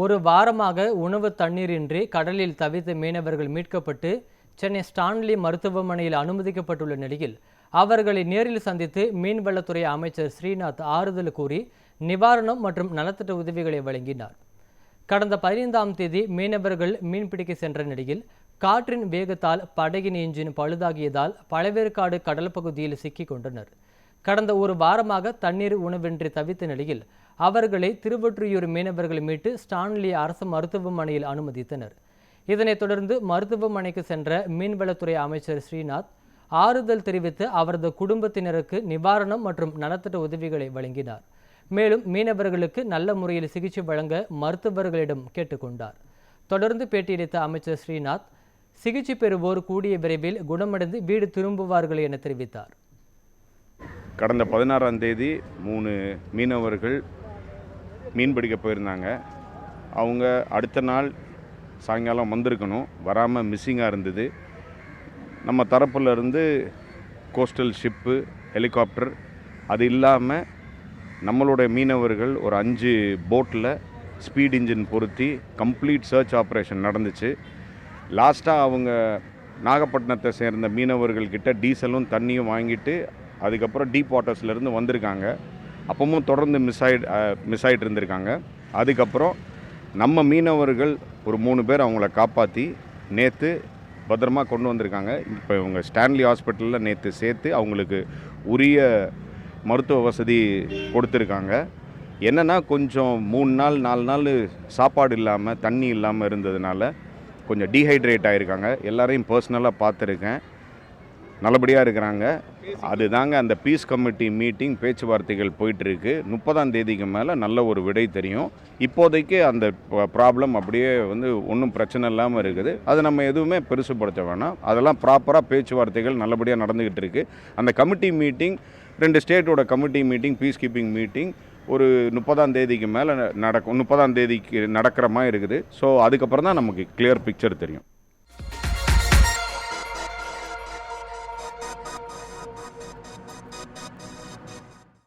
ஒரு வாரமாக உணவு தண்ணீரின்றி கடலில் தவித்த மீனவர்கள் மீட்கப்பட்டு சென்னை ஸ்டான்லி மருத்துவமனையில் அனுமதிக்கப்பட்டுள்ள நிலையில் அவர்களை நேரில் சந்தித்து மீன்வளத்துறை அமைச்சர் ஸ்ரீநாத் ஆறுதல் கூறி நிவாரணம் மற்றும் நலத்திட்ட உதவிகளை வழங்கினார். கடந்த 15ஆம் தேதி மீனவர்கள் மீன்பிடிக்க சென்ற நிலையில் காற்றின் வேகத்தால் படகின் என்ஜின் பழுதாகியதால் பழவேற்காடு கடல் பகுதியில் சிக்கிக் கொண்டனர். கடந்த ஒரு வாரமாக தண்ணீர் உணவின்றி தவித்த நிலையில் அவர்களை திருவொற்றியூர் மீனவர்கள் மீட்டு ஸ்டான்லி அரசு மருத்துவமனையில் அனுமதித்தனர். இதனைத் தொடர்ந்து மருத்துவமனைக்கு சென்ற மீன்வளத்துறை அமைச்சர் ஸ்ரீநாத் ஆறுதல் தெரிவித்து அவரது குடும்பத்தினருக்கு நிவாரணம் மற்றும் நலத்திட்ட உதவிகளை வழங்கினார். மேலும் மீனவர்களுக்கு நல்ல முறையில் சிகிச்சை வழங்க மருத்துவர்களிடம் கேட்டுக்கொண்டார். தொடர்ந்து பேட்டியளித்த அமைச்சர் ஸ்ரீநாத் சிகிச்சை பெறுவோர் கூடிய விரைவில் குணமடைந்து வீடு திரும்புவார்கள் என தெரிவித்தார். கடந்த 16ஆம் தேதி 3 மீனவர்கள் மீன் பிடிக்க போயிருந்தாங்க. அவங்க அடுத்த நாள் சாயங்காலம் வந்திருக்கணும், வராமல் மிஸ்ஸிங்காக இருந்தது. நம்ம தரப்புல இருந்து கோஸ்டல் ஷிப்பு, ஹெலிகாப்டர், அது இல்லாமல் நம்மளுடைய மீனவர்கள் ஒரு 5 போட்டில் ஸ்பீட் இன்ஜின் பொருத்தி கம்ப்ளீட் சர்ச் ஆப்ரேஷன் நடந்துச்சு. லாஸ்ட்டாக அவங்க நாகப்பட்டினத்தை சேர்ந்த மீனவர்கள்கிட்ட டீசலும் தண்ணியும் வாங்கிட்டு அதுக்கப்புறம் டீப் வாட்டர்ஸ்லேருந்து வந்திருக்காங்க. அப்பவும் தொடர்ந்து மிஸ் ஆகிட்டு இருந்திருக்காங்க. அதுக்கப்புறம் நம்ம மீனவர்கள் ஒரு 3 பேர் அவங்கள காப்பாற்றி நேற்று பத்திரமா கொண்டு வந்திருக்காங்க. இப்போ இவங்க ஸ்டான்லி ஹாஸ்பிட்டலில் நேற்று சேர்த்து அவங்களுக்கு உரிய மருத்துவ வசதி கொடுத்துருக்காங்க. என்னென்னா கொஞ்சம் 3 நாள் 4 நாள் சாப்பாடு இல்லாமல் தண்ணி இல்லாமல் இருந்ததுனால கொஞ்சம் டீஹைட்ரேட் ஆகிருக்காங்க. எல்லாரையும் பர்சனலாக பார்த்துருக்கேன், நல்லபடியாக இருக்கிறாங்க. அதுதாங்க அந்த பீஸ் கமிட்டி மீட்டிங் பேச்சுவார்த்தைகள் போயிட்டுருக்கு. 30ஆம் தேதிக்கு மேலே நல்ல ஒரு விடை தெரியும். இப்போதைக்கு அந்த ப்ராப்ளம் அப்படியே ஒன்றும் பிரச்சனை இல்லாமல் இருக்குது. அது நம்ம எதுவுமே பெருசுப்படுத்த வேணாம். அதெல்லாம் ப்ராப்பராக பேச்சுவார்த்தைகள் நல்லபடியாக நடந்துக்கிட்டு இருக்குது. அந்த கமிட்டி மீட்டிங் 2 ஸ்டேட்டோட committee meeting, peace keeping meeting ஒரு 30ஆம் தேதிக்கு மேலே நடக்கும். 30ஆம் தேதிக்கு நடக்கிற மாதிரி இருக்குது. ஸோ அதுக்கப்புறம் தான் நமக்கு கிளியர் பிக்சர் தெரியும்.